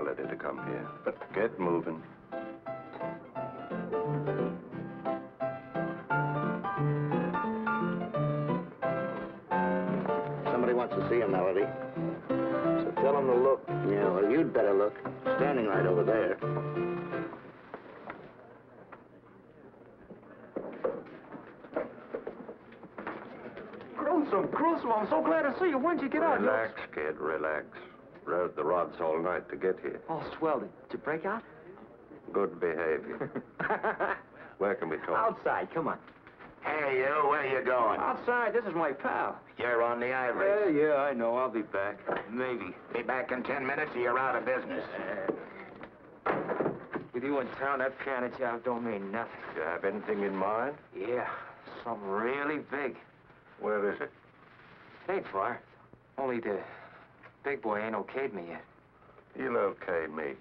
Melody to come here, but get moving. Somebody wants to see you, Melody. So tell him to look. Yeah, well, you'd better look. Standing right over there. Gruesome, I'm so glad to see you. When'd you get out? Relax, kid, relax. Rode the rods all night to get here. Oh, swell. Did you break out? Good behavior. Where can we talk? Outside, come on. Hey, you, where you going? Outside, this is my pal. You're on the ivory. Yeah, I know. I'll be back. Maybe. Be back in 10 minutes or you're out of business. With you in town, that piano job don't mean nothing. Do you have anything in mind? Yeah, something really big. Where is it? Ain't far. Only the big boy ain't okayed me yet. He'll okay me.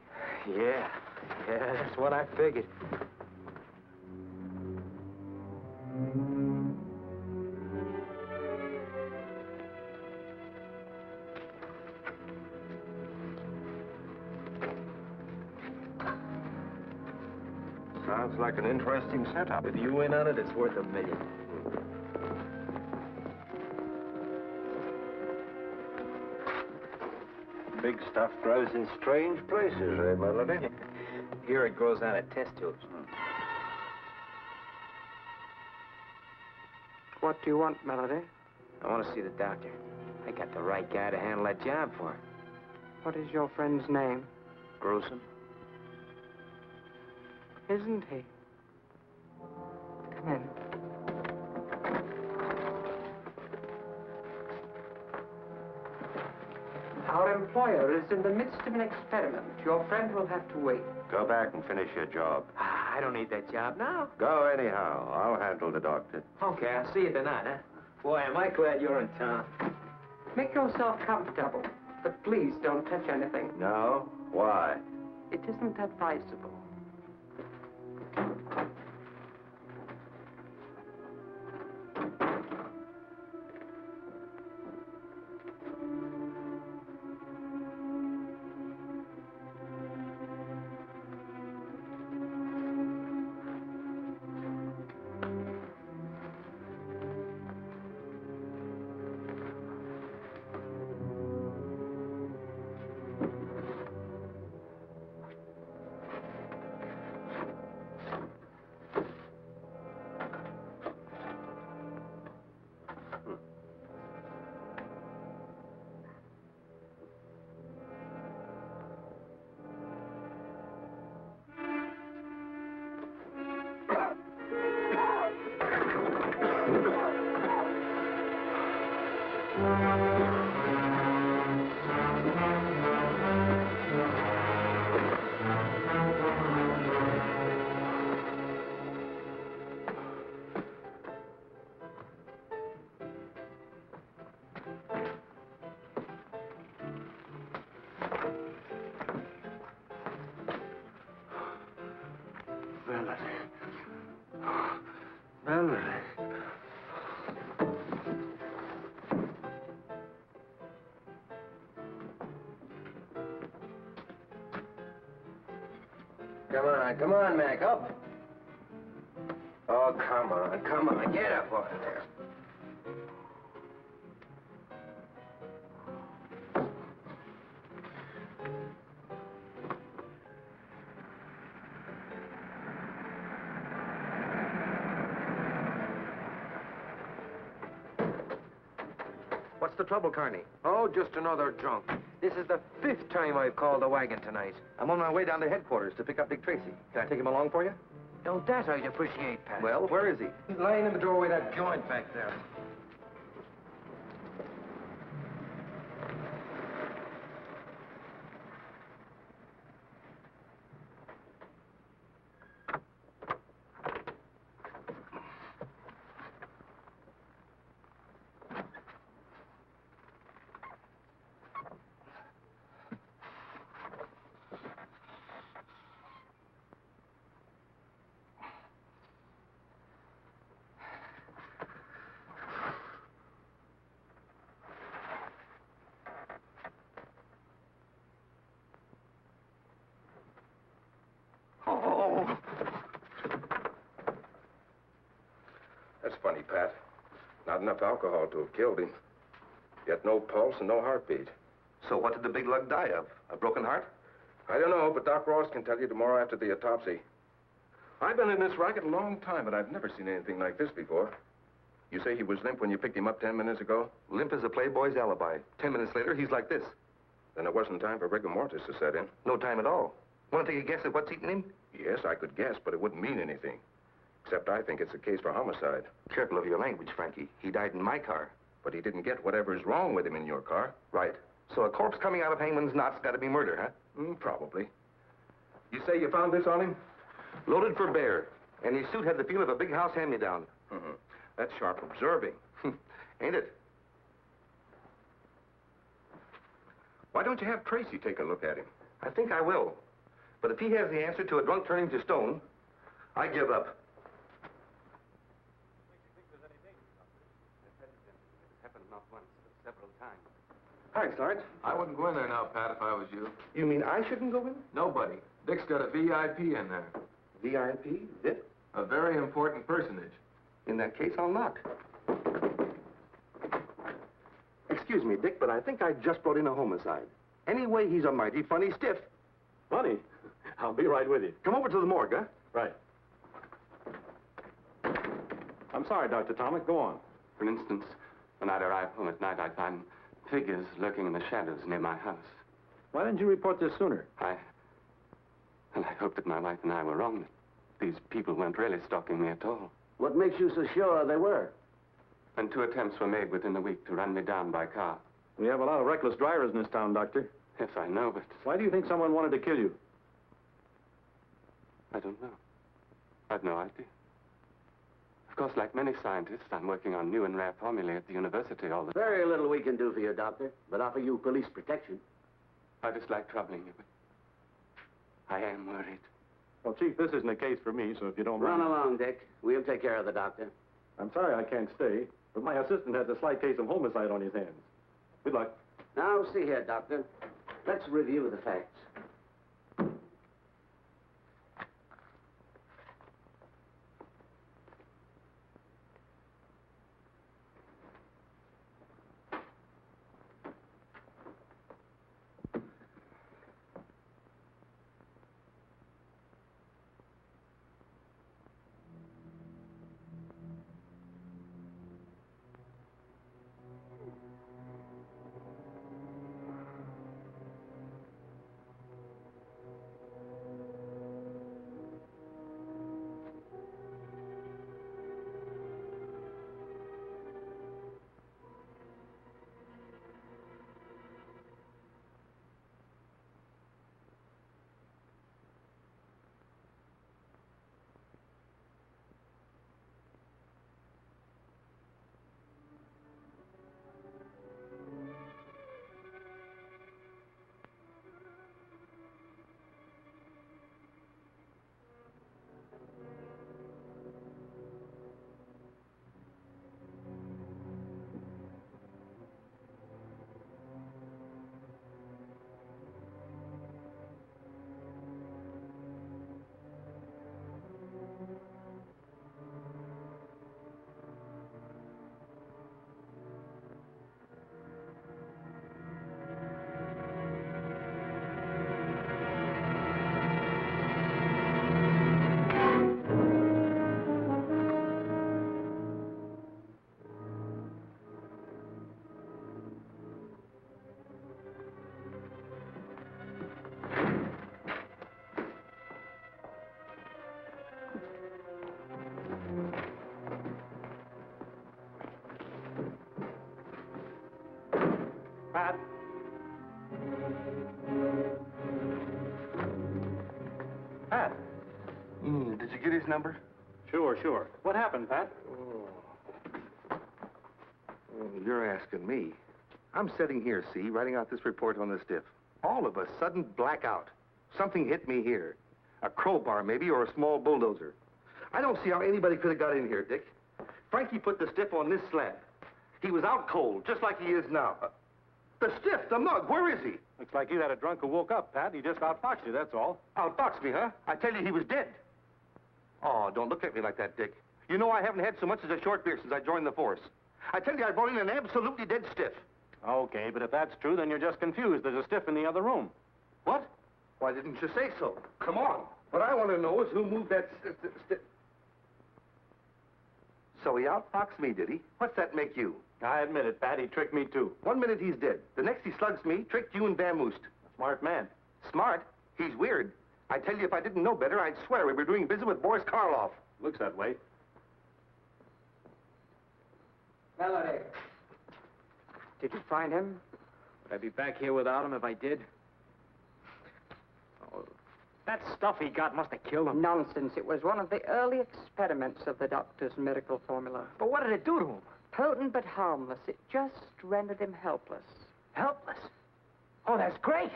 Yeah, that's what I figured. Sounds like an interesting setup. With you in on it, it's worth $1 million. Big stuff grows in strange places, eh, Melody? Here it grows out of test tubes. What do you want, Melody? I want to see the doctor. I got the right guy to handle that job for her. What is your friend's name? Gruesome. Isn't he? Come in. Our employer is in the midst of an experiment. Your friend will have to wait. Go back and finish your job. I don't need that job now. Go anyhow. I'll handle the doctor. Okay, I'll see you tonight, huh? Boy, am I glad you're in town. Make yourself comfortable, but please don't touch anything. No? Why? It isn't advisable. Come on, Mac, up. Oh, come on, get up on there. What's the trouble, Carney? Oh, just another drunk. This is the 5th time I've called the wagon tonight. I'm on my way down to headquarters to pick up Dick Tracy. Can I take him along for you? Oh, that I'd appreciate, Pat. Well, where is he? He's lying in the doorway of that joint back there. That's funny, Pat. Not enough alcohol to have killed him. Yet no pulse and no heartbeat. So what did the big lug die of? A broken heart? I don't know, but Doc Ross can tell you tomorrow after the autopsy. I've been in this racket a long time, but I've never seen anything like this before. You say he was limp when you picked him up 10 minutes ago? Limp as a playboy's alibi. 10 minutes later, he's like this. Then it wasn't time for rigor mortis to set in. No time at all. Want to take a guess at what's eating him? Yes, I could guess, but it wouldn't mean anything. Except I think it's a case for homicide. Careful of your language, Frankie. He died in my car. But he didn't get whatever's wrong with him in your car. Right. So a corpse coming out of Hangman's knot's got to be murder, huh? Probably. You say you found this on him? Loaded for bear. And his suit had the feel of a big house hand-me-down. That's sharp observing. Ain't it? Why don't you have Tracy take a look at him? I think I will. But if he has the answer to a drunk turning to stone, I give up. Happened not once, but several times. Thanks, Sarge. I wouldn't go in there now, Pat, if I was you. You mean I shouldn't go in? Nobody. Dick's got a VIP in there. VIP? Dick? A very important personage. In that case, I'll knock. Excuse me, Dick, but I think I just brought in a homicide. Anyway, he's a mighty funny stiff. Funny? I'll be right with you. Come over to the morgue, huh? Right. I'm sorry, Dr. Tomic. Go on. For instance, when I'd arrive home at night, I'd find figures lurking in the shadows near my house. Why didn't you report this sooner? I hoped that my wife and I were wrong. That these people weren't really stalking me at all. What makes you so sure they were? And 2 attempts were made within a week to run me down by car. We have a lot of reckless drivers in this town, Doctor. Yes, I know, but Why do you think someone wanted to kill you? I don't know. I've no idea. Of course, like many scientists, I'm working on new and rare formulae at the university all the time. Very little we can do for you, Doctor, but offer you police protection. I dislike troubling you, but I am worried. Well, Chief, this isn't a case for me, so if you don't Run mind... along, Dick. We'll take care of the doctor. I'm sorry I can't stay, but my assistant has a slight case of homicide on his hands. Good luck. Now, see here, Doctor. Let's review the facts. Pat? Pat? Did you get his number? Sure. What happened, Pat? You're asking me. I'm sitting here, see, writing out this report on the stiff. All of a sudden, blackout. Something hit me here. A crowbar, maybe, or a small bulldozer. I don't see how anybody could have got in here, Dick. Frankie put the stiff on this slab. He was out cold, just like he is now. The stiff, the mug, where is he? Looks like you had a drunk who woke up, Pat. He just outfoxed you, that's all. Outboxed me, huh? I tell you, he was dead. Oh, don't look at me like that, Dick. You know I haven't had so much as a short beer since I joined the force. I tell you, I brought in an absolutely dead stiff. Okay, but if that's true, then you're just confused. There's a stiff in the other room. What? Why didn't you say so? Come on. What I want to know is who moved that stiff. So he outfoxed me, did he? What's that make you? I admit it, Pat. He tricked me, too. 1 minute he's dead. The next he slugs me, tricked you and vamoosed. Smart man. Smart? He's weird. I tell you, if I didn't know better, I'd swear we were doing business with Boris Karloff. Looks that way. Melody. Did you find him? Would I be back here without him if I did? Oh, that stuff he got must have killed him. Nonsense. It was one of the early experiments of the doctor's miracle formula. But what did it do to him? Potent but harmless. It just rendered him helpless. Helpless? Oh, that's great.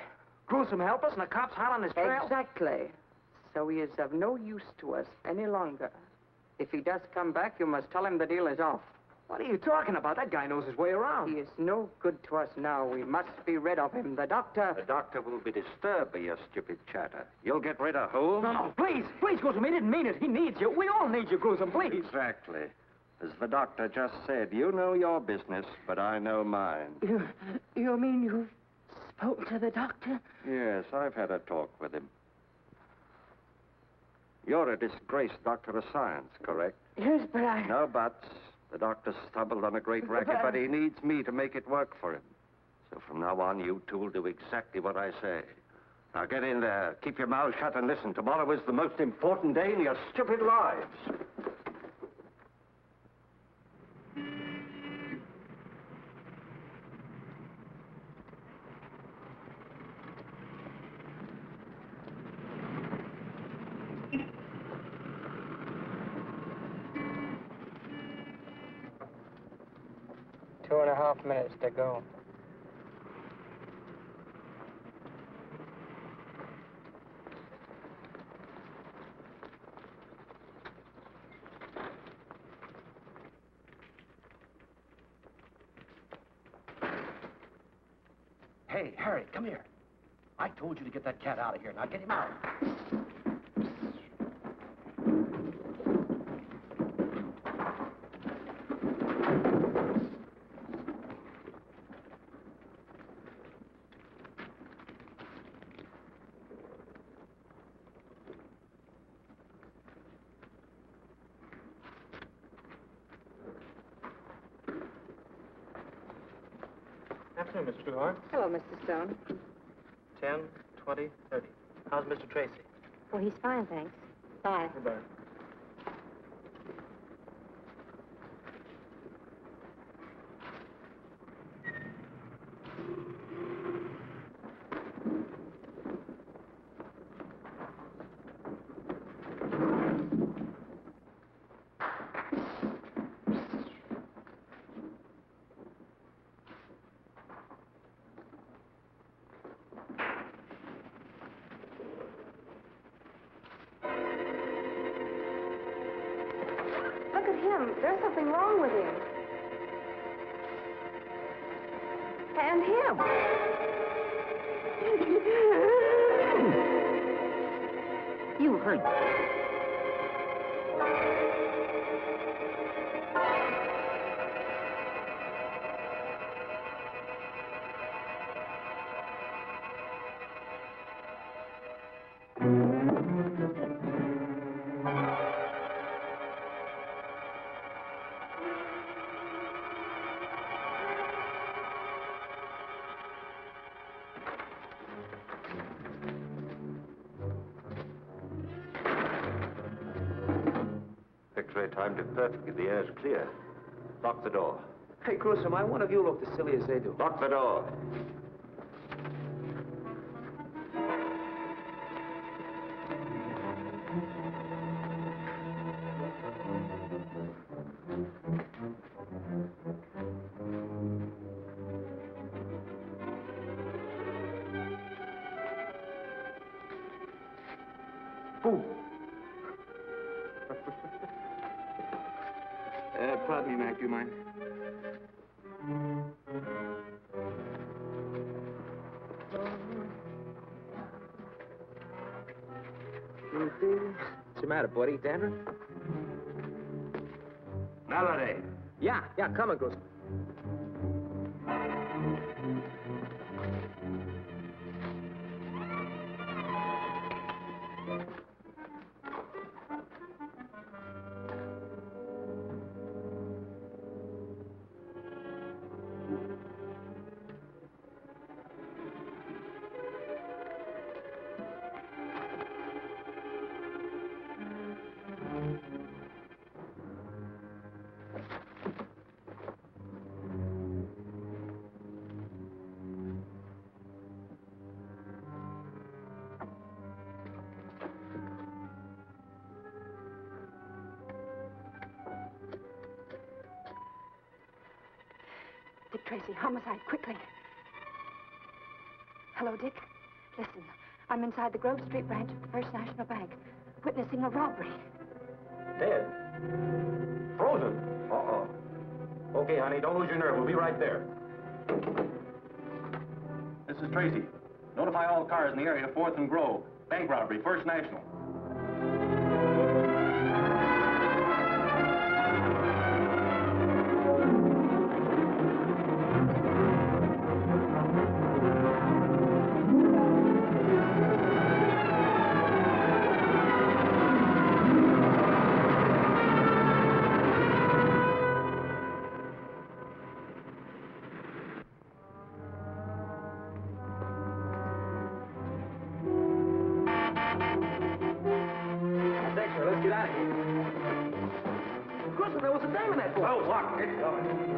Gruesome helpless and the cops hot on his trail? Exactly. So he is of no use to us any longer. If he does come back, you must tell him the deal is off. What are you talking about? That guy knows his way around. He is no good to us now. We must be rid of him. The doctor... The doctor will be disturbed by your stupid chatter. You'll get rid of who? No, please, Gruesome. He didn't mean it. He needs you. We all need you, Gruesome, please. Exactly. As the doctor just said, you know your business, but I know mine. You mean you've spoken to the doctor? Yes, I've had a talk with him. You're a disgraced doctor of science, correct? Yes, but I... No buts. The doctor stumbled on a great racket, but he needs me to make it work for him. So from now on, you two will do exactly what I say. Now get in there, keep your mouth shut, and listen. Tomorrow is the most important day in your stupid lives. Two and a half minutes to go. Hey, Harry, come here. I told you to get that cat out of here. Now get him out. Afternoon, Mr. Duhart. Hello, Mr. Stone. 10, 20, 30. How's Mr. Tracy? Well, he's fine, thanks. Bye. Goodbye. Look at him. There's something wrong with him. And him. You heard X-ray timed it perfectly. The air's clear. Lock the door. Hey, Gruesome, why one of you look as silly as they do? Lock the door. Pardon me, Mac, do you mind? What's the matter, buddy? Dandruff? Melody. Yeah, coming, Gruesome. Dick Tracy, homicide, quickly. Hello, Dick. Listen, I'm inside the Grove Street branch of the First National Bank, witnessing a robbery. Dead? Frozen? Uh-oh. Okay, honey, don't lose your nerve. We'll be right there. This is Tracy. Notify all cars in the area, 4th and Grove. Bank robbery, First National. Let's get out of here. Gruesome, there was a dame in that boat. Oh, look, it's coming.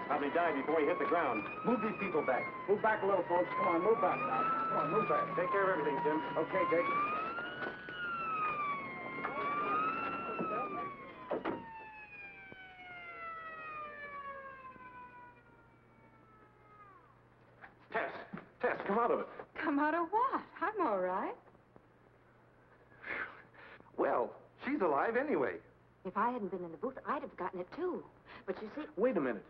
Probably died before he hit the ground. Move these people back. Move back a little, folks. Come on, move back now. Come on, move back. Take care of everything, Tim. Okay, Jake. Tess, come out of it. Come out of what? I'm all right. Well, she's alive anyway. If I hadn't been in the booth, I'd have gotten it, too. But you see... Wait a minute.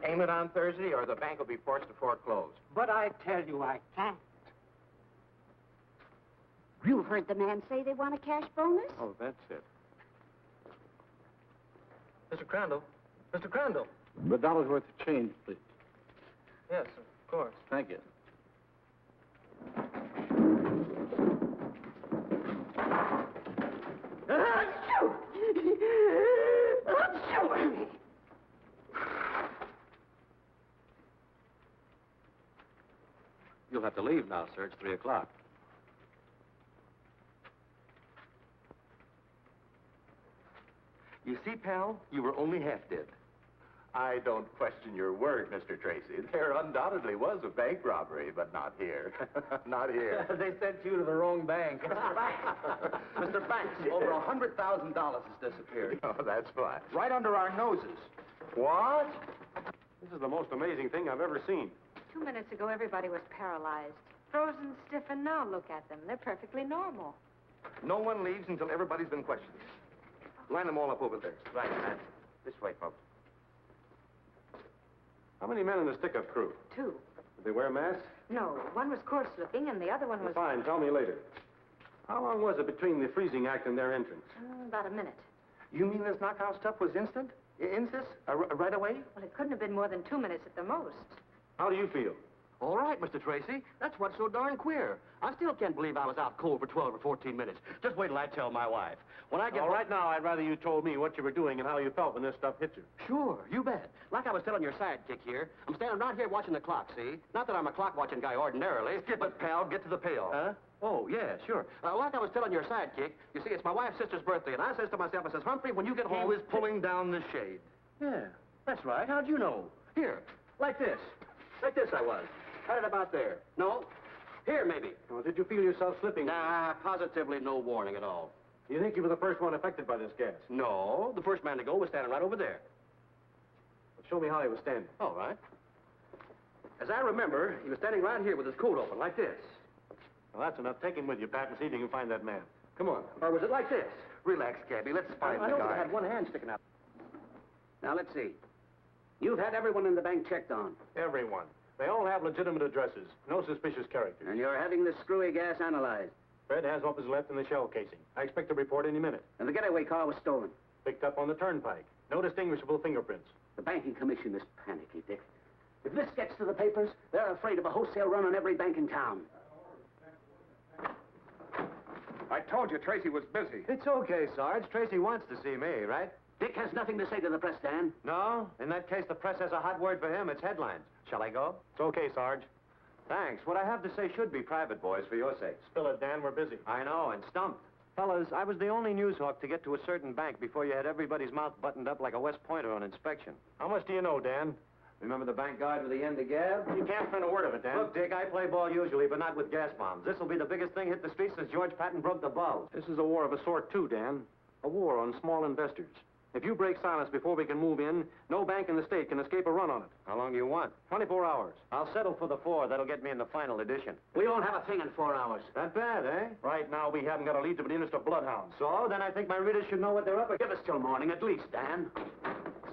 Aim it on Thursday, or the bank will be forced to foreclose. But I tell you, I can't. You heard the man say they want a cash bonus? Oh, that's it. Mr. Crandall. Mr. Crandall. $1 worth of change, please. Yes, of course. Thank you. You'll have to leave now, sir. It's 3 o'clock. You see, pal, you were only half dead. I don't question your word, Mr. Tracy. There undoubtedly was a bank robbery, but not here. Not here. They sent you to the wrong bank. Mr. Banks, over $100,000 has disappeared. Oh, that's fine. Right under our noses. What? This is the most amazing thing I've ever seen. 2 minutes ago, everybody was paralyzed. Frozen stiff, and now look at them. They're perfectly normal. No one leaves until everybody's been questioned. Line them all up over there. Right, man. This way, folks. How many men in the stick-up crew? 2. Did they wear masks? No, one was coarse-looking, and the other one was... Fine, tell me later. How long was it between the freezing act and their entrance? About a minute. You mean this knockout stuff was instant? Insist? Right away? Well, it couldn't have been more than 2 minutes at the most. How do you feel? All right, Mr. Tracy. That's what's so darn queer. I still can't believe I was out cold for 12 or 14 minutes. Just wait till I tell my wife. When I get... All right, now, I'd rather you told me what you were doing and how you felt when this stuff hit you. Sure, you bet. Like I was telling your sidekick here, I'm standing right here watching the clock, see? Not that I'm a clock-watching guy ordinarily. Skip it, pal. Get to the pail. Huh? Oh, yeah, sure. Like I was telling your sidekick, you see, it's my wife's sister's birthday, and I says to myself, I says, Humphrey, when you get home... He was pulling down the shade. Yeah, that's right. How'd you know? Here, like this. Like this I was. Had it about there. No? Here, maybe. Well, did you feel yourself slipping? Nah, positively no warning at all. You think you were the first one affected by this gas? No, the first man to go was standing right over there. Well, show me how he was standing. All right. As I remember, he was standing right here with his coat open, like this. Well, that's enough. Take him with you, Pat, and see if you can find that man. Come on. Or was it like this? Relax, Cabby. Let's find I the know guy. I had one hand sticking out. Now, let's see. You've had everyone in the bank checked on. Everyone. They all have legitimate addresses. No suspicious characters. And you're having this screwy gas analyzed. Fred has what was left in the shell casing. I expect a report any minute. And the getaway car was stolen. Picked up on the turnpike. No distinguishable fingerprints. The banking commission is panicky, Dick. If this gets to the papers, they're afraid of a wholesale run on every bank in town. I told you Tracy was busy. It's okay, Sarge. Tracy wants to see me, right? Dick has nothing to say to the press, Dan. No? In that case, the press has a hot word for him. It's headlines. Shall I go? It's okay, Sarge. Thanks. What I have to say should be private, boys, for your sake. Spill it, Dan. We're busy. I know, and stumped. Fellas, I was the only news hawk to get to a certain bank before you had everybody's mouth buttoned up like a West Pointer on inspection. How much do you know, Dan? Remember the bank guard with the end of gab? You can't print a word of it, Dan. Look, Dick, I play ball usually, but not with gas bombs. This will be the biggest thing hit the streets since George Patton broke the bulb. This is a war of a sort, too, Dan. A war on small investors. If you break silence before we can move in, no bank in the state can escape a run on it. How long do you want? 24 hours. I'll settle for the 4. That'll get me in the final edition. We won't have a thing in 4 hours. That bad, eh? Right now, we haven't got a lead to the interest of bloodhounds. So, then I think my readers should know what they're up against. Give us till morning, at least, Dan.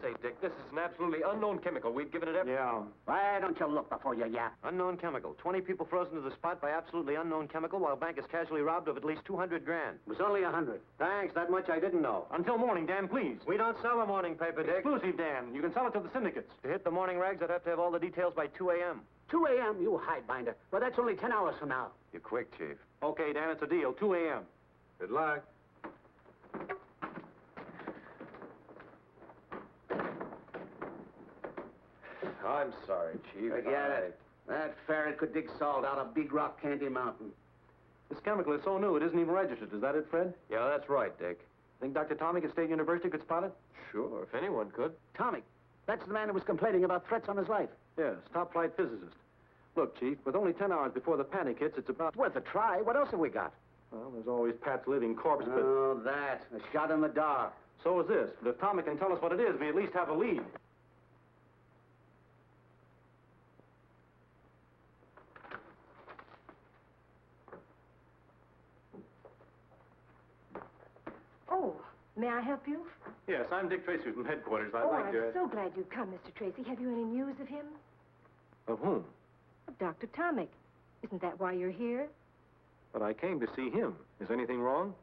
Say, Dick, this is an absolutely unknown chemical. We've given it every... Yeah. Why don't you look before you yap? Unknown chemical. 20 people frozen to the spot by absolutely unknown chemical while bank is casually robbed of at least 200 grand. It was only 100. Thanks, that much I didn't know. Until morning, Dan, please. We don't sell a morning paper, Dick. Exclusive, Dan. You can sell it to the syndicates. To hit the morning rags, I'd have to have all the details by 2 a.m. 2 a.m., you highbinder. Well, that's only 10 hours from now. You're quick, Chief. Okay, Dan, it's a deal. 2 a.m. Good luck. I'm sorry, Chief. Forget it. That ferret could dig salt out of Big Rock Candy Mountain. This chemical is so new, it isn't even registered. Is that it, Fred? Yeah, that's right, Dick. Think Dr. Tomic at State University could spot it? Sure, if anyone could. Tomic, that's the man who was complaining about threats on his life. Yes, top-flight physicist. Look, Chief, with only 10 hours before the panic hits, it's about... It's worth a try. What else have we got? Well, there's always Pat's living corpse, but... Oh, that. A shot in the dark. So is this. But if Tomic can tell us what it is, we at least have a lead. Oh, may I help you? Yes, I'm Dick Tracy from headquarters. I'd Oh, like I'm to... so glad you've come, Mr. Tracy. Have you any news of him? Of whom? Of Dr. Tomic. Isn't that why you're here? But I came to see him. Is anything wrong?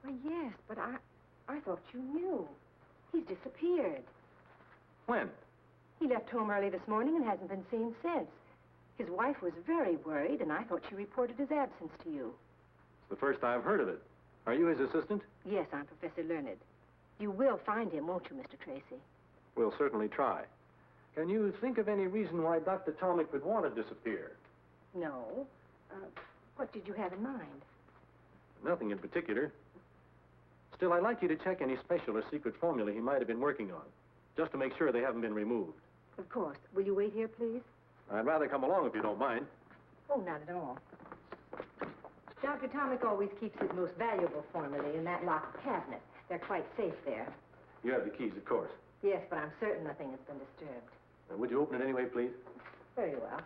Why, yes, but I thought you knew. He's disappeared. When? He left home early this morning and hasn't been seen since. His wife was very worried, and I thought she reported his absence to you. It's the first I've heard of it. Are you his assistant? Yes, I'm Professor Learned. You will find him, won't you, Mr. Tracy? We'll certainly try. Can you think of any reason why Dr. Tomic would want to disappear? No. What did you have in mind? Nothing in particular. Still, I'd like you to check any special or secret formula he might have been working on, just to make sure they haven't been removed. Of course. Will you wait here, please? I'd rather come along if you don't mind. Oh, not at all. Dr. Tomic always keeps his most valuable formulae in that locked cabinet. They're quite safe there. You have the keys, of course. Yes, but I'm certain nothing has been disturbed. Would you open it anyway, please? Very well.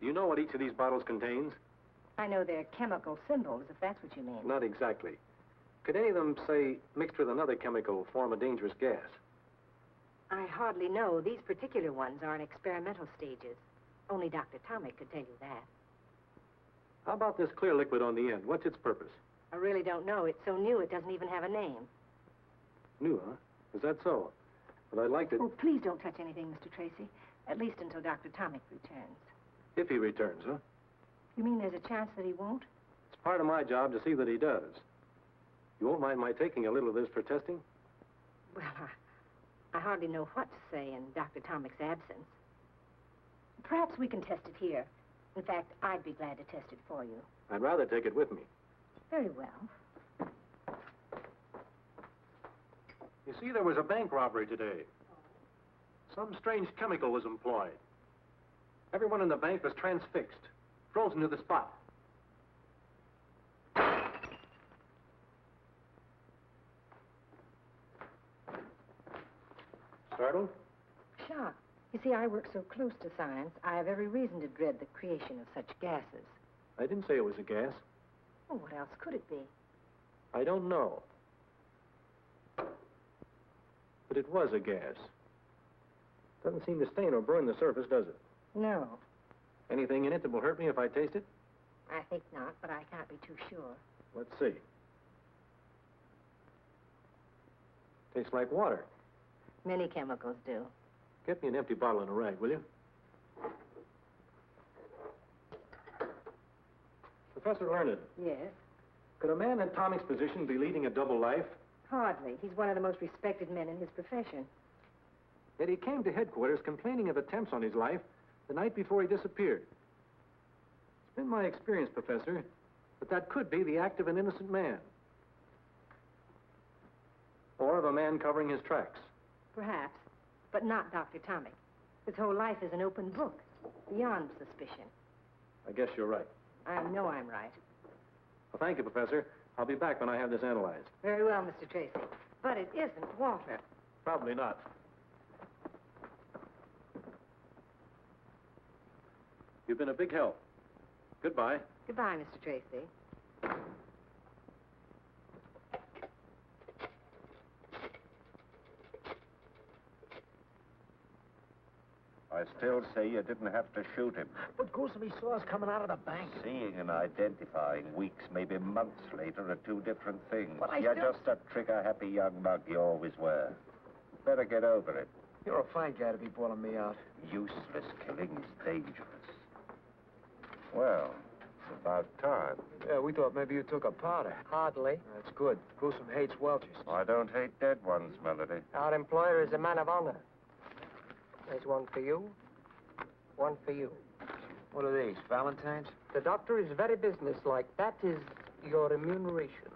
Do you know what each of these bottles contains? I know they're chemical symbols, if that's what you mean. Not exactly. Could any of them, say, mixed with another chemical, form a dangerous gas? I hardly know. These particular ones are in experimental stages. Only Dr. Tomic could tell you that. How about this clear liquid on the end? What's its purpose? I really don't know. It's so new, it doesn't even have a name. New, huh? Is that so? But I'd like to... Oh, please don't touch anything, Mr. Tracy. At least until Dr. Tomic returns. If he returns, huh? You mean there's a chance that he won't? It's part of my job to see that he does. You won't mind my taking a little of this for testing? Well, I hardly know what to say in Dr. Tomic's absence. Perhaps we can test it here. In fact, I'd be glad to test it for you. I'd rather take it with me. Very well. You see, there was a bank robbery today. Some strange chemical was employed. Everyone in the bank was transfixed, frozen to the spot. Startled? Shocked. You see, I work so close to science, I have every reason to dread the creation of such gases. I didn't say it was a gas. Well, what else could it be? I don't know. But it was a gas. Doesn't seem to stain or burn the surface, does it? No, Anything in it that will hurt me if I taste it? I think not, but I can't be too sure. Let's see. Tastes like water. Many chemicals do. Get me an empty bottle and a rag, will you? Professor Learned, Yes? could a man in Tommy's position be leading a double life? Hardly. He's one of the most respected men in his profession. Yet he came to headquarters complaining of attempts on his life the night before he disappeared. It's been my experience, Professor, that could be the act of an innocent man. Or of a man covering his tracks. Perhaps, but not Dr. Tomic. His whole life is an open book, beyond suspicion. I guess you're right. I know I'm right. Well, thank you, Professor. I'll be back when I have this analyzed. Very well, Mr. Tracy. But it isn't water. Probably not. You've been a big help. Goodbye. Goodbye, Mr. Tracy. I still say you didn't have to shoot him. But Gruesome, he saw us coming out of the bank. Seeing and identifying weeks, maybe months later, are two different things. But You're just a trigger-happy young mug you always were. Better get over it. You're a fine guy to be bawling me out. Useless killing is dangerous. Well, it's about time. Yeah, we thought maybe you took a powder. Hardly. That's good. Gruesome hates Welchers. I don't hate dead ones, Melody. Our employer is a man of honor. There's one for you, one for you. What are these, Valentine's? The doctor is very businesslike. That is your remuneration.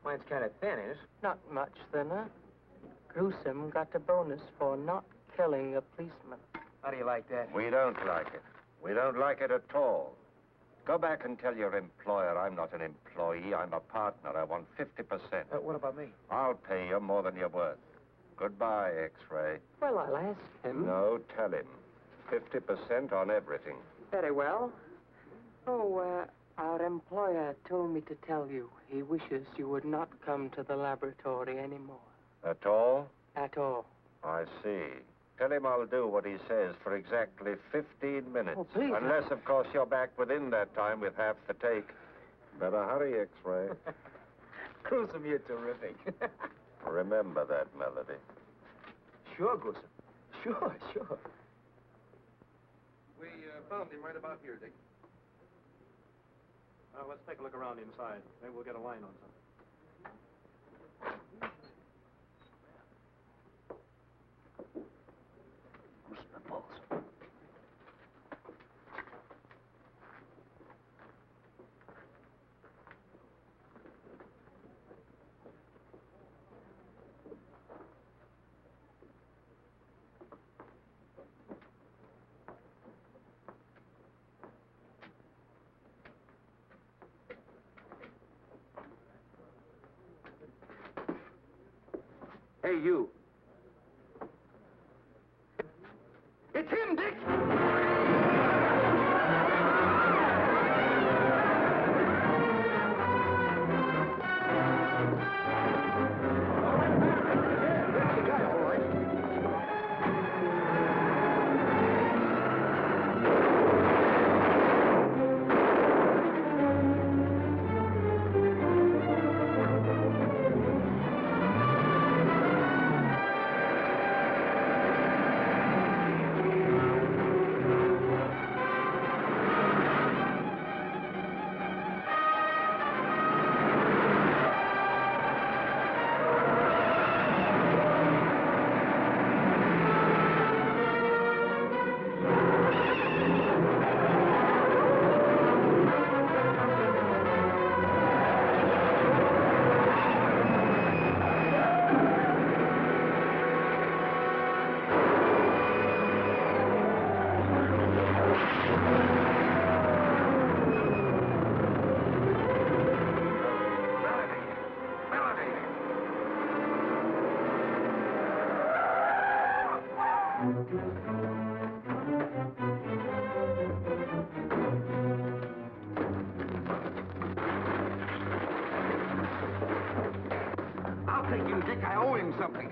Mine's kind of thin, is it? Not much thinner. Gruesome got a bonus for not killing a policeman. How do you like that? We don't like it. We don't like it at all. Go back and tell your employer I'm not an employee, I'm a partner. I want 50%. What about me? I'll pay you more than you're worth. Goodbye, X-Ray. Well, I'll ask him. No, tell him. 50% on everything. Very well. Oh, our employer told me to tell you he wishes you would not come to the laboratory anymore. At all? At all. I see. Tell him I'll do what he says for exactly 15 minutes. Oh, please. Unless, of course, you're back within that time with half the take. Better hurry, X-Ray. Gruesome, you're terrific. Remember that, Melody. Sure, Gruesome. Sure. We found him right about here, Dick. Let's take a look around inside. Maybe we'll get a line on something. Gruesome and balls. Hey, you. It's him, Dick! him something.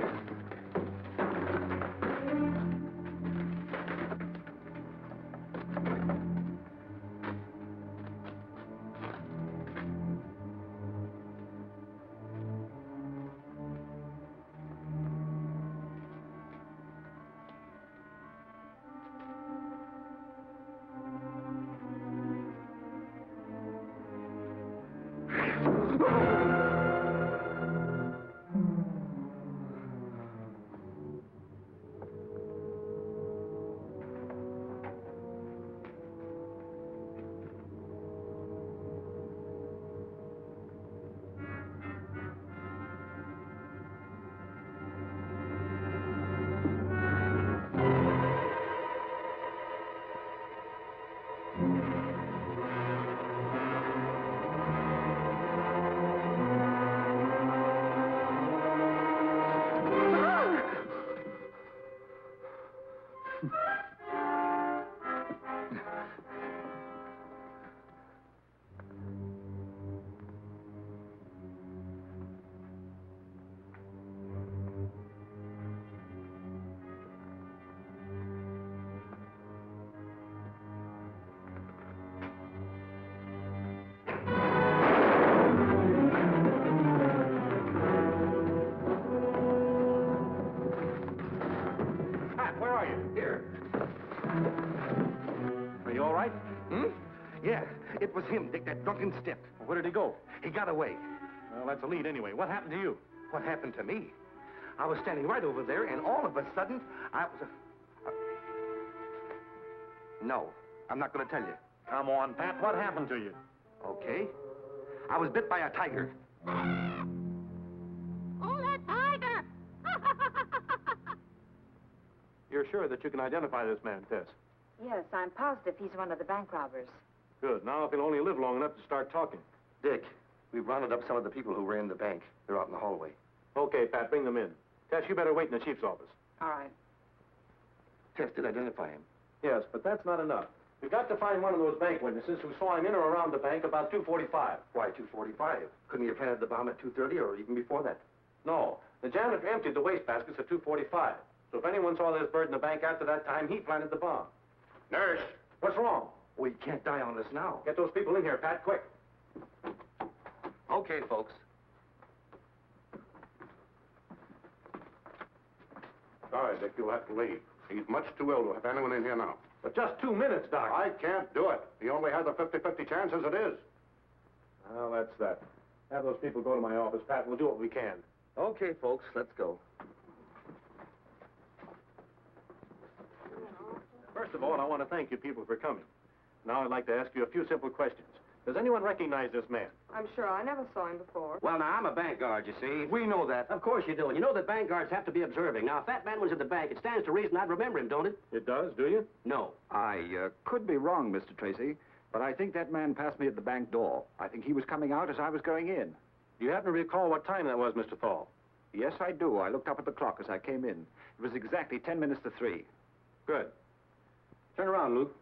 Yeah, it was him, Dick, that drunken stiff. Well, where did he go? He got away. Well, that's a lead anyway. What happened to you? What happened to me? I was standing right over there, and all of a sudden, I was No, I'm not going to tell you. Come on, Pat. What happened to you? Okay. I was bit by a tiger. Oh, that tiger! You're sure that you can identify this man, Tess? Yes, I'm positive he's one of the bank robbers. Good. Now, if he'll only live long enough to start talking. Dick, we've rounded up some of the people who ran the bank. They're out in the hallway. Okay, Pat, bring them in. Tess, you better wait in the chief's office. All right. Tess did identify him. Yes, but that's not enough. We've got to find one of those bank witnesses who saw him in or around the bank about 2:45. Why 2:45? Couldn't he have planted the bomb at 2:30 or even before that? No. The janitor emptied the wastebaskets at 2:45. So if anyone saw this bird in the bank after that time, he planted the bomb. Nurse! What's wrong? We can't die on this now. Get those people in here, Pat, quick. Okay, folks. Sorry, Dick, you'll have to leave. He's much too ill to have anyone in here now. But just 2 minutes, Doc. I can't do it. He only has a 50-50 chance as it is. Well, that's that. Have those people go to my office, Pat. We'll do what we can. Okay, folks, let's go. First of all, I want to thank you people for coming. Now I'd like to ask you a few simple questions. Does anyone recognize this man? I'm sure I never saw him before. Well, now, I'm a bank guard, you see. We know that. Of course you do. And you know that bank guards have to be observing. Now, if that man was at the bank, it stands to reason I'd remember him, don't it? It does, do you? No. I could be wrong, Mr. Tracy, but I think that man passed me at the bank door. I think he was coming out as I was going in. Do you happen to recall what time that was, Mr. Thal? Yes, I do. I looked up at the clock as I came in. It was exactly 10 minutes to 3. Good. Turn around, Luke.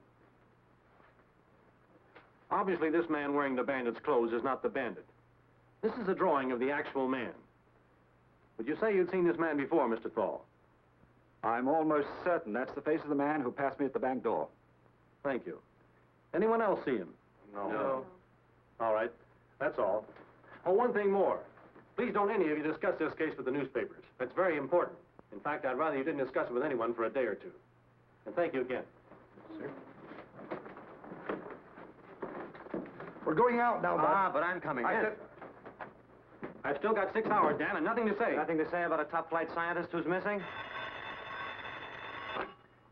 Obviously, this man wearing the bandit's clothes is not the bandit. This is a drawing of the actual man. Would you say you'd seen this man before, Mr. Thal? I'm almost certain that's the face of the man who passed me at the bank door. Thank you. Anyone else see him? No. All right. That's all. Oh, one thing more. Please don't any of you discuss this case with the newspapers. It's very important. In fact, I'd rather you didn't discuss it with anyone for a day or two. And thank you again. Sir? We're going out now, Bob. But I'm coming I in. said... I've still got 6 hours, Dan, and nothing to say. Nothing to say about a top-flight scientist who's missing?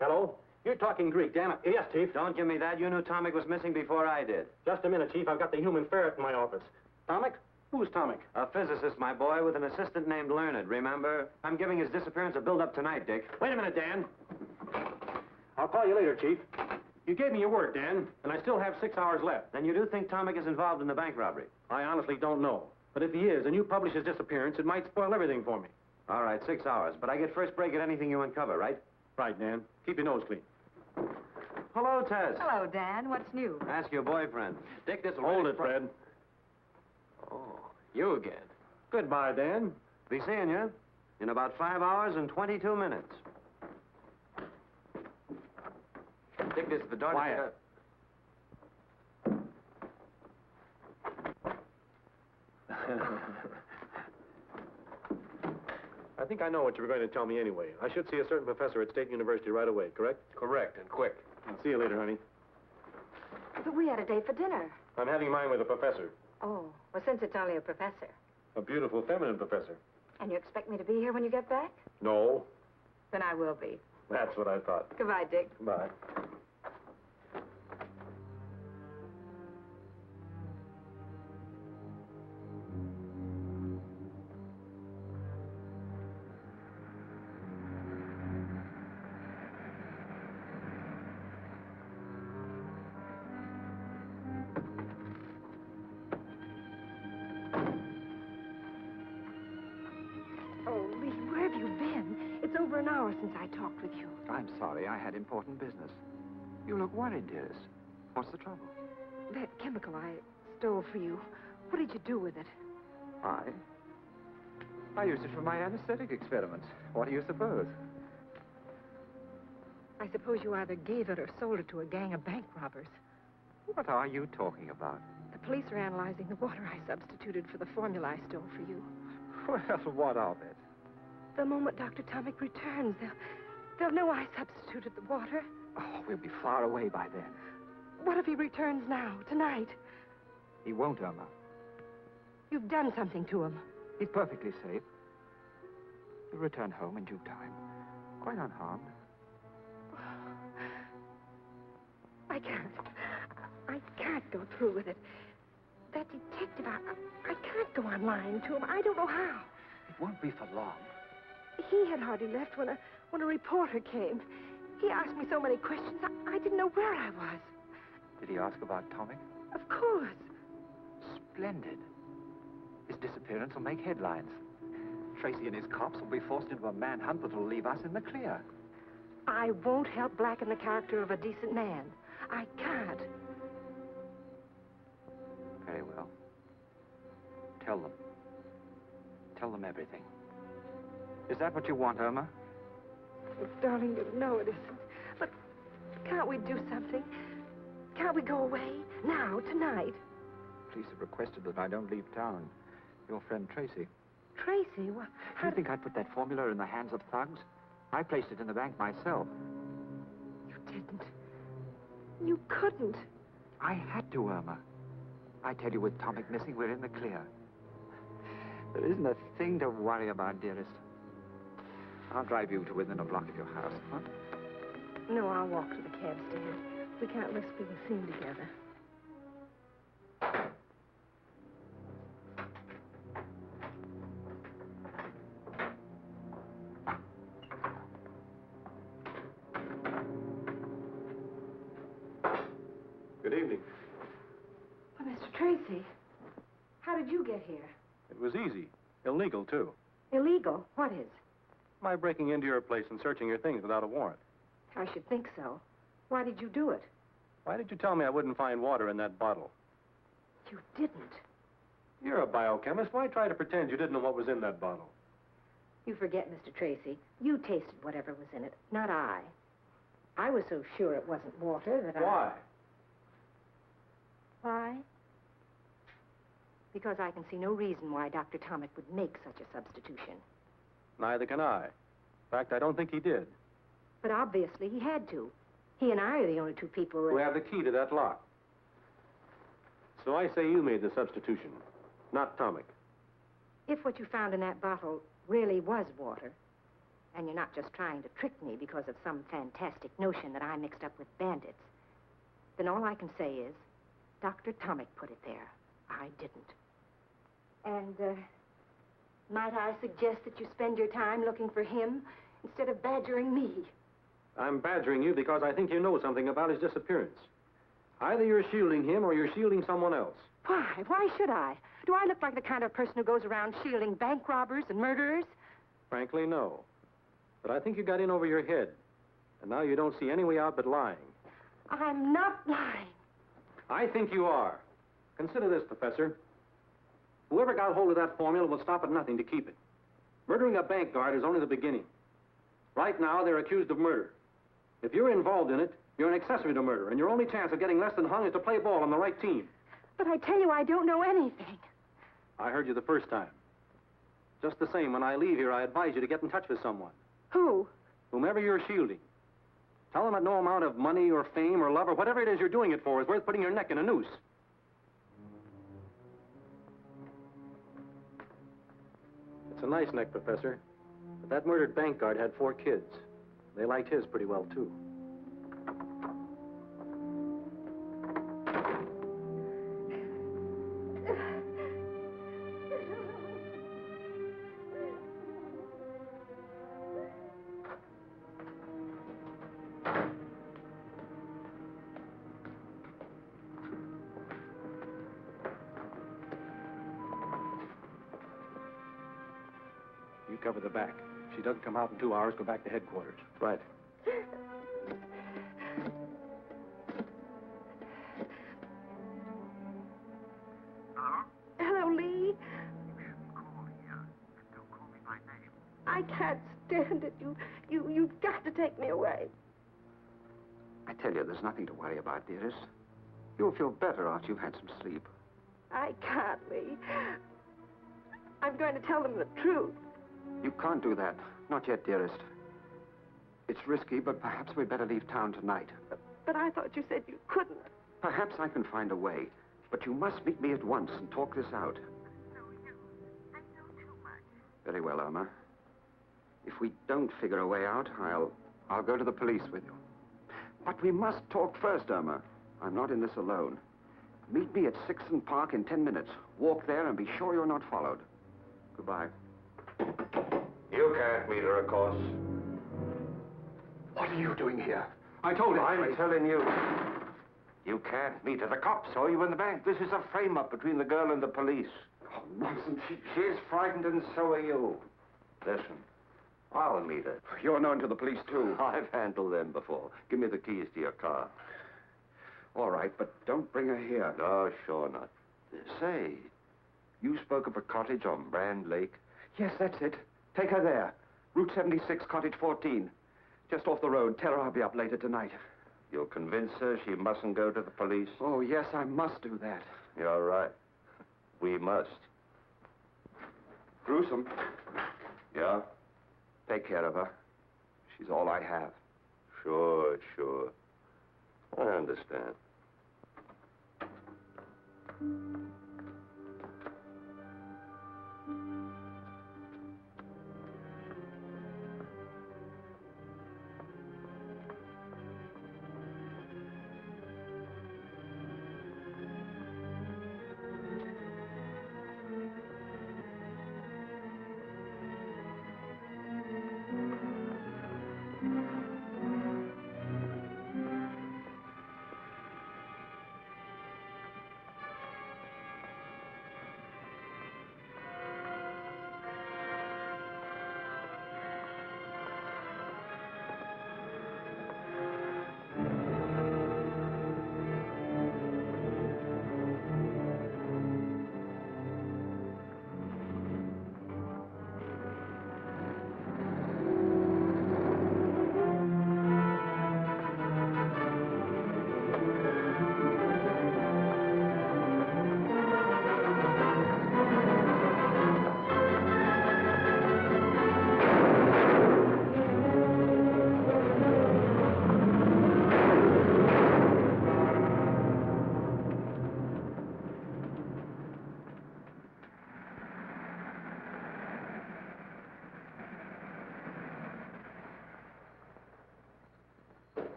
Hello? You're talking Greek, Dan. Yes, Chief. Don't give me that. You knew Tomic was missing before I did. Just a minute, Chief. I've got the human ferret in my office. Tomic? Who's Tomic? A physicist, my boy, with an assistant named Learned, remember? I'm giving his disappearance a build-up tonight, Dick. Wait a minute, Dan. I'll call you later, Chief. You gave me your word, Dan, and I still have 6 hours left. Then you do think Tomic is involved in the bank robbery? I honestly don't know. But if he is, and you publish his disappearance, it might spoil everything for me. All right, 6 hours. But I get first break at anything you uncover, right? Right, Dan. Keep your nose clean. Hello, Tess. Hello, Dan. What's new? Ask your boyfriend. Dick, this will hold it, Fred. Oh, you again. Goodbye, Dan. Be seeing you. In about 5 hours and 22 minutes. Dick, this is the door. Quiet. I think I know what you were going to tell me anyway. I should see a certain professor at State University right away, correct? Correct, and quick. I'll see you later, honey. But we had a date for dinner. I'm having mine with a professor. Oh, well, since it's only a professor. A beautiful, feminine professor. And you expect me to be here when you get back? No. Then I will be. That's what I thought. Goodbye, Dick. Bye. Oh, Lee, where have you been? It's over an hour since I talked with you. I'm sorry. I had important business. You look worried, dearest. What's the trouble? That chemical I stole for you, what did you do with it? I used it for my anesthetic experiments. What do you suppose? I suppose you either gave it or sold it to a gang of bank robbers. What are you talking about? The police are analyzing the water I substituted for the formula I stole for you. Well, what of it? The moment Dr. Tomic returns, they'll know I substituted the water. Oh, we'll be far away by then. What if he returns now, tonight? He won't, Irma. You've done something to him. He's perfectly safe. He'll return home in due time, quite unharmed. I can't go through with it. That detective, I can't go on lying to him. I don't know how. It won't be for long. He had hardly left when a reporter came. He asked me so many questions, I didn't know where I was. Did he ask about Tomic? Of course. Splendid. His disappearance will make headlines. Tracy and his cops will be forced into a manhunt that will leave us in the clear. I won't help blacken the character of a decent man. I can't. Very well. Tell them. Tell them everything. Is that what you want, Irma? Oh, darling, you know it isn't. But can't we do something? Can't we go away? Now, tonight? Police have requested that I don't leave town. Your friend Tracy. Tracy? Well, Do you think I'd put that formula in the hands of thugs? I placed it in the bank myself. You didn't. You couldn't. I had to, Irma. I tell you, with Tomic missing, we're in the clear. There isn't a thing to worry about, dearest. I'll drive you to within a block of your house, huh? No, I'll walk to the cab stand. We can't risk being seen together. Good evening. Oh, Mr. Tracy, how did you get here? It was easy. Illegal, too. Illegal? What is? My breaking into your place and searching your things without a warrant. I should think so. Why did you do it? Why did you tell me I wouldn't find water in that bottle? You didn't. You're a biochemist. Why try to pretend you didn't know what was in that bottle? You forget, Mr. Tracy. You tasted whatever was in it, not I. I was so sure it wasn't water that Why? Why? Because I can see no reason why Dr. Tomic would make such a substitution. Neither can I. In fact, I don't think he did. But obviously he had to. He and I are the only two people Who have the key to that lock. So I say you made the substitution, not Tomic. If what you found in that bottle really was water, and you're not just trying to trick me because of some fantastic notion that I mixed up with bandits, then all I can say is Dr. Tomic put it there. I didn't. And, might I suggest that you spend your time looking for him instead of badgering me? I'm badgering you because I think you know something about his disappearance. Either you're shielding him or you're shielding someone else. Why? Why should I? Do I look like the kind of person who goes around shielding bank robbers and murderers? Frankly, no. But I think you got in over your head. And now you don't see any way out but lying. I'm not lying. I think you are. Consider this, Professor. Whoever got hold of that formula will stop at nothing to keep it. Murdering a bank guard is only the beginning. Right now, they're accused of murder. If you're involved in it, you're an accessory to murder, and your only chance of getting less than hung is to play ball on the right team. But I tell you, I don't know anything. I heard you the first time. Just the same, when I leave here, I advise you to get in touch with someone. Who? Whomever you're shielding. Tell them that no amount of money or fame or love or whatever it is you're doing it for is worth putting your neck in a noose. It's a nice neck, Professor. But that murdered bank guard had 4 kids. They liked his pretty well, too. You cover the back. If she doesn't come out in 2 hours, go back to headquarters. Right. Hello, Lee. I can't stand it. You've got to take me away. I tell you, there's nothing to worry about, dearest. You'll feel better after you've had some sleep. I can't, Lee. I'm going to tell them the truth. You can't do that. Not yet, dearest. It's risky, but perhaps we'd better leave town tonight. But I thought you said you couldn't. Perhaps I can find a way. But you must meet me at once and talk this out. Very well, Irma. If we don't figure a way out, I'll go to the police with you. But we must talk first, Irma. I'm not in this alone. Meet me at 6th Park in 10 minutes. Walk there and be sure you're not followed. Goodbye. You can't meet her, of course. What are you doing here? I told him. I'm telling you. You can't meet her. The cops saw you in the bank. This is a frame-up between the girl and the police. Oh, nonsense. She's frightened and so are you. Listen, I'll meet her. You're known to the police, too. I've handled them before. Give me the keys to your car. All right, but don't bring her here. No, sure not. Say, you spoke of a cottage on Brand Lake? Yes, that's it. Take her there. Route 76, Cottage 14. Just off the road. Tell her I'll be up later tonight. You'll convince her she mustn't go to the police? Oh, yes, I must do that. You're right. We must. Gruesome. Yeah? Take care of her. She's all I have. Sure, sure. I understand.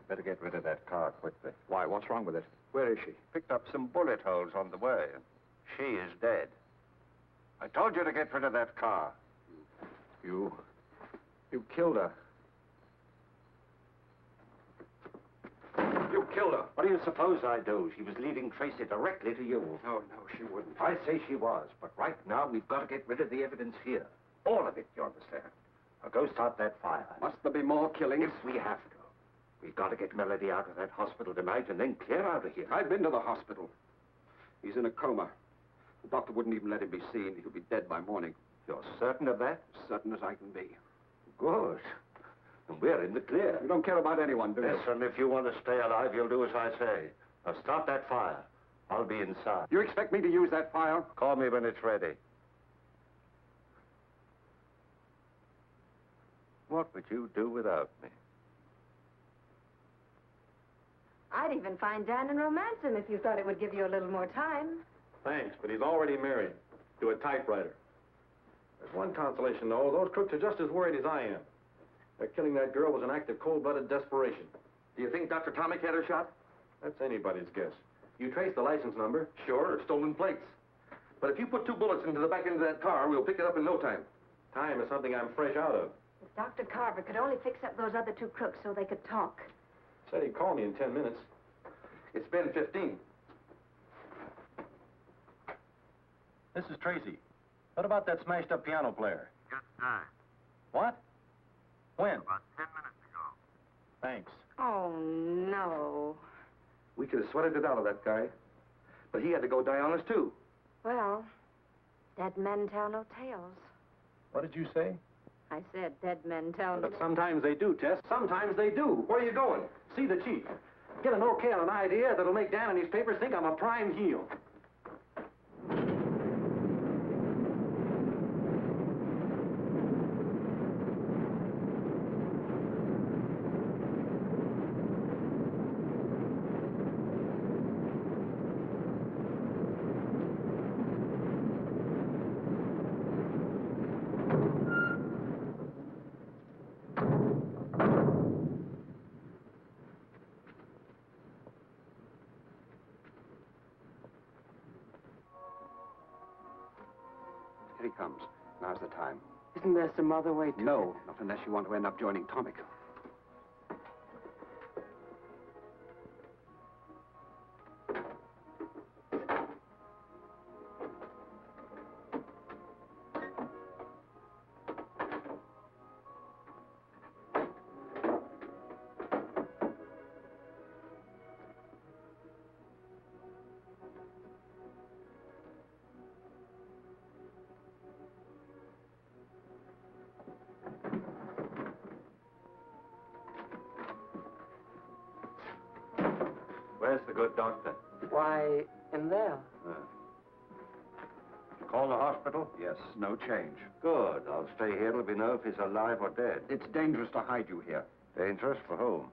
Better get rid of that car quickly. Why, what's wrong with it? Where is she? Picked up some bullet holes on the way. She is dead. I told you to get rid of that car. You killed her. You killed her. What do you suppose I do? She was leading Tracy directly to you. No, she wouldn't. I say she was, but right now we've got to get rid of the evidence here. All of it, you understand. Now go start that fire. Must there be more killings? If we have to. We've got to get Melody out of that hospital tonight and then clear out of here. I've been to the hospital. He's in a coma. The doctor wouldn't even let him be seen. He'll be dead by morning. You're certain of that? Certain as I can be. Good. And we're in the clear. You don't care about anyone, do you? Listen, if you want to stay alive, you'll do as I say. Now start that fire. I'll be inside. You expect me to use that file? Call me when it's ready. What would you do without me? I'd even find Dan and romance him if you thought it would give you a little more time. Thanks, but he's already married to a typewriter. There's one consolation, though. Those crooks are just as worried as I am. Their killing that girl was an act of cold-blooded desperation. Do you think Dr. Tomic had her shot? That's anybody's guess. You trace the license number. Sure, stolen plates. But if you put 2 bullets into the back end of that car, we'll pick it up in no time. Time is something I'm fresh out of. If Dr. Carver could only fix up those other 2 crooks so they could talk. Said he'd call me in 10 minutes. It's been 15. This is Tracy. What about that smashed-up piano player? Just time. What? When? About 10 minutes ago. Thanks. Oh, no. We could have sweated it out of that guy. But he had to go die on us, too. Well, dead men tell no tales. What did you say? I said dead men tell no... But sometimes they do, Tess. Sometimes they do. Where are you going? See the chief. Get an okay on an idea that'll make Dan and his papers think I'm a prime heel. Here he comes. Now's the time. Isn't there some other way to... No, not unless you want to end up joining Tomic. Where's the good doctor? Why, in there. Call the hospital? Yes, no change. Good. I'll stay here till we know if he's alive or dead. It's dangerous to hide you here. Dangerous for whom?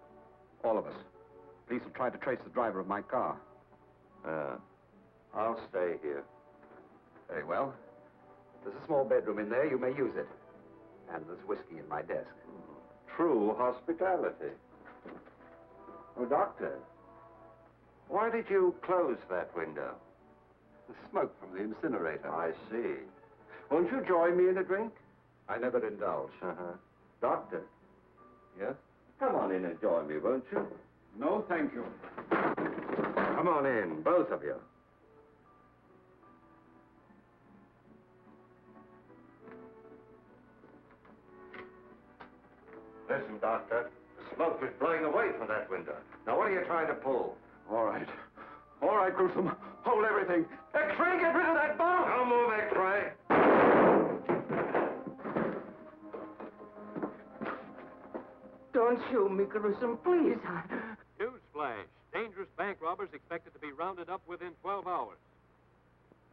All of us. Police have tried to trace the driver of my car. I'll stay here. Very well. There's a small bedroom in there. You may use it. And there's whiskey in my desk. True hospitality. Oh, doctor. Why did you close that window? The smoke from the incinerator. I see. Won't you join me in a drink? I never indulge. Doctor. Yes? Come on in and join me, won't you? No, thank you. Come on in, both of you. Listen, Doctor. The smoke is blowing away from that window. Now, what are you trying to pull? All right. All right, Gruesome. Hold everything. X-ray, get rid of that bomb! Don't move, X-ray. Don't shoot me, Gruesome, please. Newsflash. Dangerous bank robbers expected to be rounded up within 12 hours.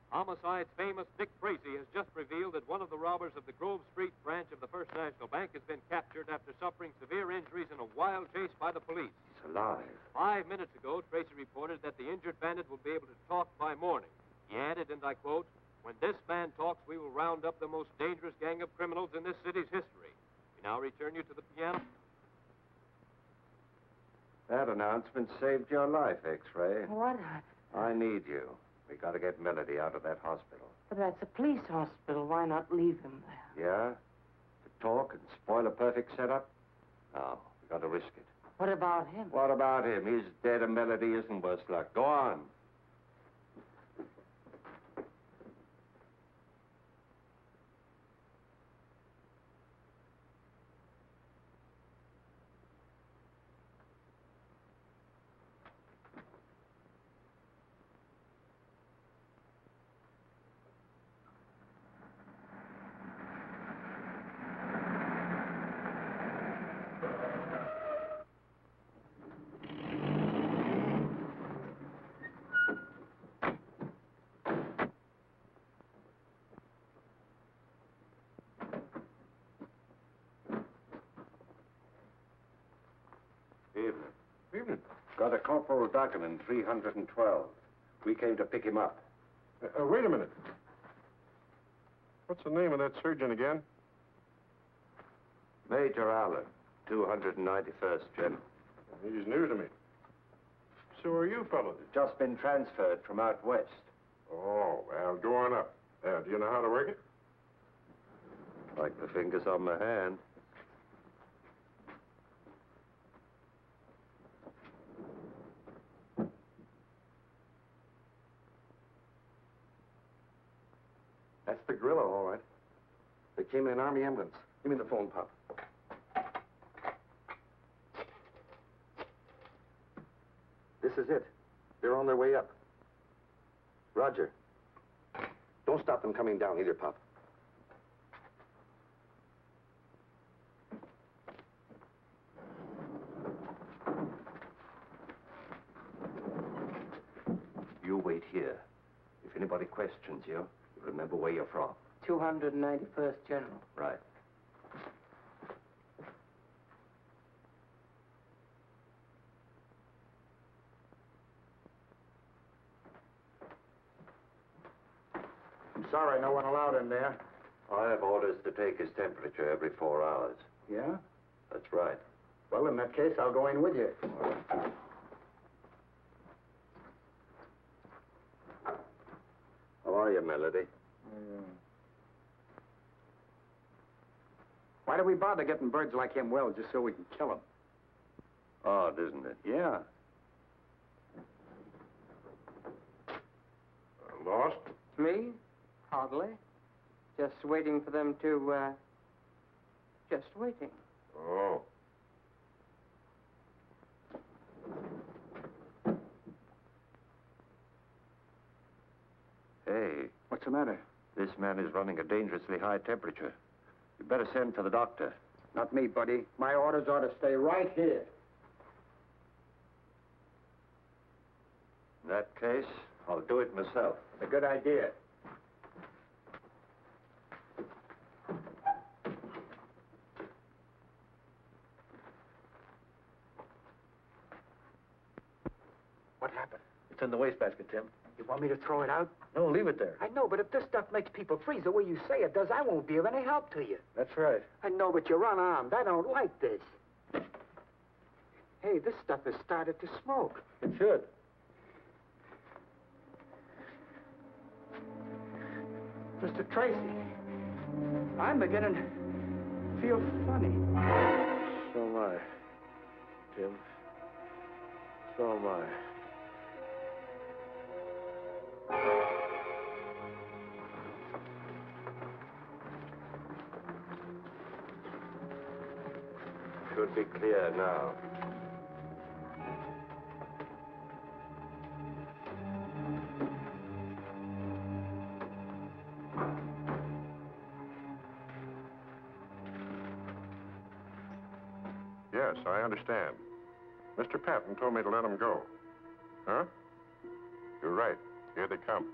Homicide's famous Dick Tracy has just revealed that one of the robbers of the Grove Street branch of the First National Bank has been captured after suffering severe injuries in a wild chase by the police. He's alive. 5 minutes ago, Tracy reported that the injured bandit will be able to talk by morning. He added, and I quote, "When this man talks, we will round up the most dangerous gang of criminals in this city's history." We now return you to the piano. That announcement saved your life, X-ray. What? I need you. We got to get Melody out of that hospital. But that's a police hospital. Why not leave him there? Yeah? To talk and spoil a perfect setup? No, we got to risk it. What about him? What about him? He's dead and Melody isn't worse luck. Go on. Duggan? Got a Corporal Duggan in 312. We came to pick him up. Wait a minute. What's the name of that surgeon again? Major Allen, 291st General. He's new to me. So are you fellows? Just been transferred from out west. Oh, well, go on up. Do you know how to work it? Like the fingers on my hand. That's the gorilla, all right. They came in an Army ambulance. Give me the phone, Pop. This is it. They're on their way up. Roger. Don't stop them coming down either, Pop. You wait here. If anybody questions you, remember where you're from. 291st General. Right. I'm sorry, no one allowed in there. I have orders to take his temperature every 4 hours. Yeah? That's right. Well, in that case, I'll go in with you. How are you, Melody? Why do we bother getting birds like him well just so we can kill them? Odd, isn't it? Yeah. Lost? Me? Hardly. Just waiting for them to, just waiting. Oh. Hey. What's the matter? This man is running a dangerously high temperature. You better send for the doctor. Not me, buddy. My orders are to stay right here. In that case, I'll do it myself. A good idea. What happened? It's in the wastebasket, Tim. You want me to throw it out? No, leave it there. I know, but if this stuff makes people freeze the way you say it does, I won't be of any help to you. That's right. I know, but you're unarmed. I don't like this. Hey, this stuff has started to smoke. It should. Mr. Tracy, I'm beginning to feel funny. So am I, Tim. So am I. Should be clear now. Yes, I understand. Mr. Patton told me to let him go. Huh? You're right. Here they come.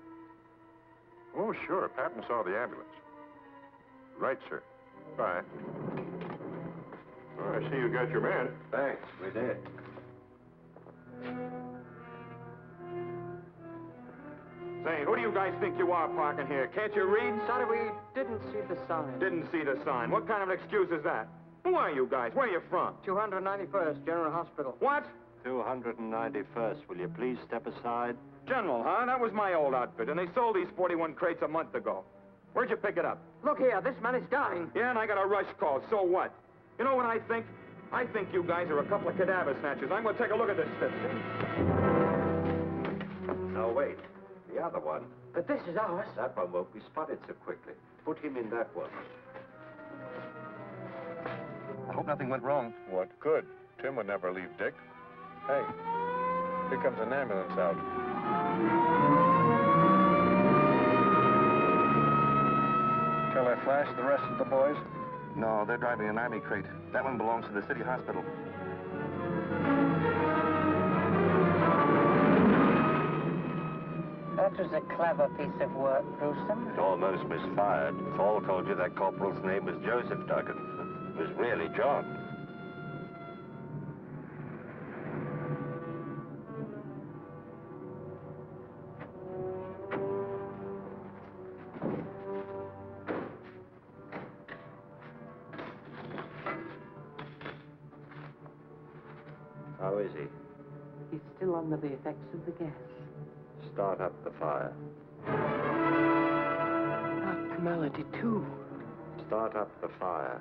Oh, sure. Patton saw the ambulance. Right, sir. Bye. Oh, I see you got your man. Thanks, we did. Say, who do you guys think you are parking here? Can't you read? Sorry, we didn't see the sign. Didn't see the sign. What kind of an excuse is that? Who are you guys? Where are you from? 291st General Hospital. What? 291st. Will you please step aside? General, huh? That was my old outfit, and they sold these 41 crates a month ago. Where'd you pick it up? Look here, this man is dying. Yeah, and I got a rush call. So what? You know what I think? I think you guys are a couple of cadaver snatchers. I'm going to take a look at this stuff. Now, wait. The other one. But this is ours. That one won't be spotted so quickly. Put him in that one. I hope nothing went wrong. What could? Tim would never leave Dick. Hey, here comes an ambulance out. Shall I flash the rest of the boys? No, they're driving an Army crate. That one belongs to the city hospital. That was a clever piece of work, Gruesome. It almost misfired. Paul told you that corporal's name was Joseph Duggan. It was really John. How is he? He's still under the effects of the gas. Start up the fire. Dr. Melody, too. Start up the fire.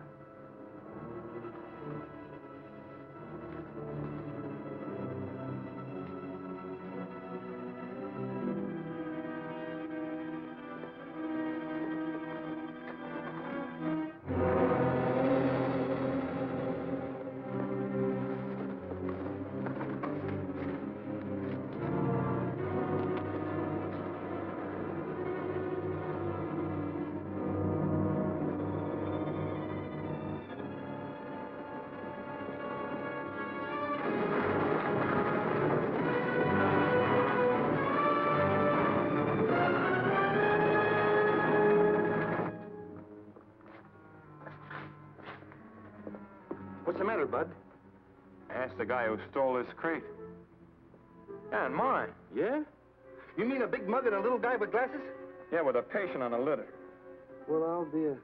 What's the matter, Bud? Ask the guy who stole this crate. Yeah, and mine. Yeah? You mean a big mug and a little guy with glasses? Yeah, with a patient on a litter. Well, I'll be a...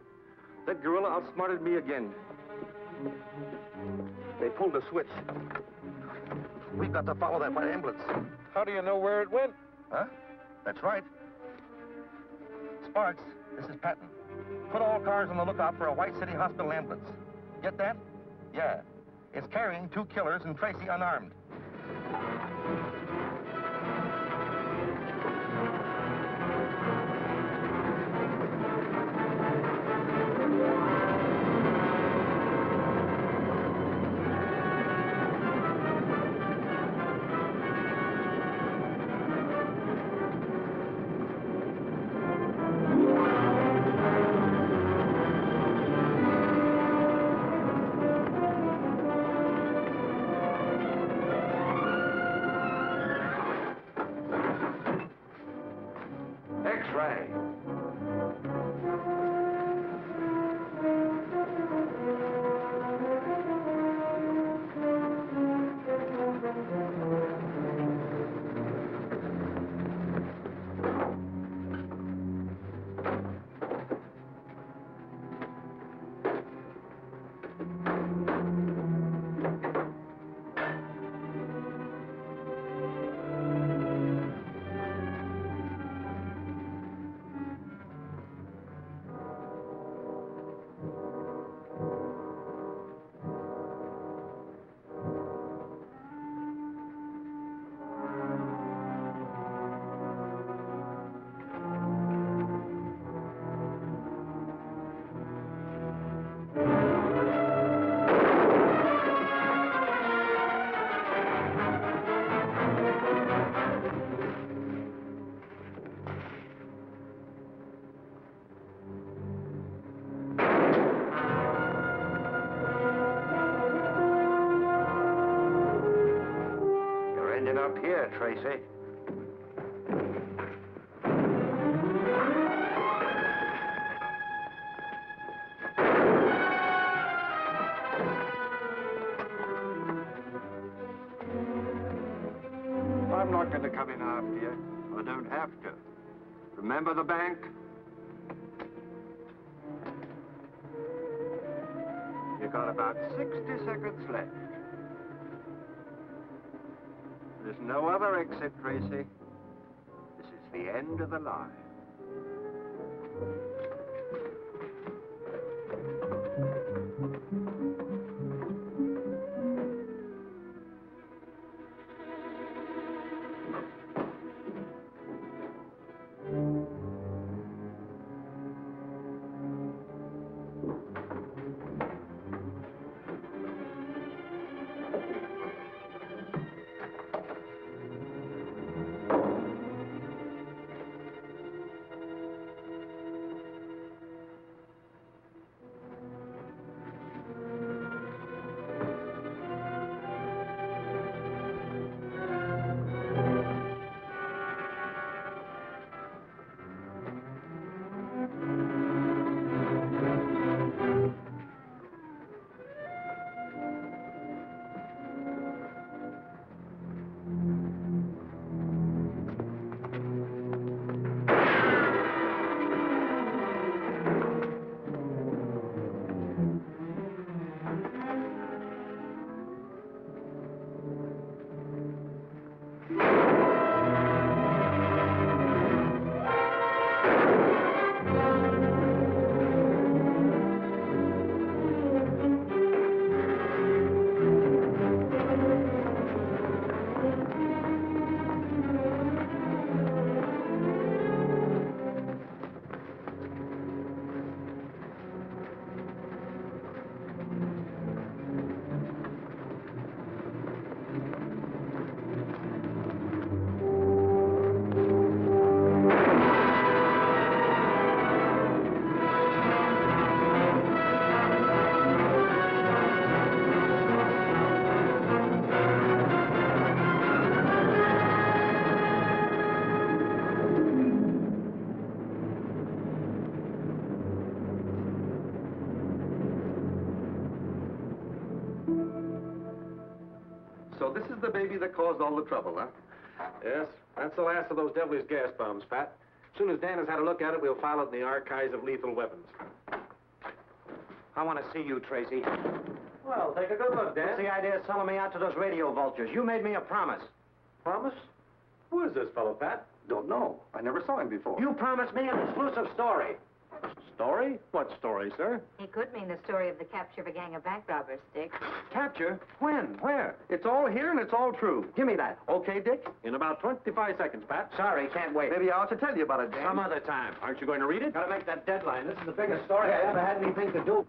That gorilla outsmarted me again. They pulled a switch. We've got to follow that white ambulance. How do you know where it went? Huh? That's right. Sparks, this is Patton. Put all cars on the lookout for a White City Hospital ambulance. Get that? Yeah. It's carrying 2 killers and Tracy unarmed. X-ray. You're ending up here, Tracy. I'm not going to come in after you. I don't have to. Remember the bank? You got about 60 seconds left. There's no other exit, Tracy. This is the end of the line. this is the baby that caused all the trouble, huh? Yes, that's the last of those devilish gas bombs, Pat. As soon as Dan has had a look at it, we'll file it in the archives of lethal weapons. I want to see you, Tracy. Well, take a good look, Dan. What's the idea of selling me out to those radio vultures? You made me a promise. Promise? Who is this fellow, Pat? Don't know. I never saw him before. You promised me an exclusive story. Story? What story, sir? He could mean the story of the capture of a gang of bank robbers, Dick. Capture? When? Where? It's all here and it's all true. Give me that. Okay, Dick? In about 25 seconds, Pat. Sorry, can't wait. Maybe I ought to tell you about it, Dan. Some other time. Aren't you going to read it? Gotta make that deadline. This is the biggest story I ever had anything to do.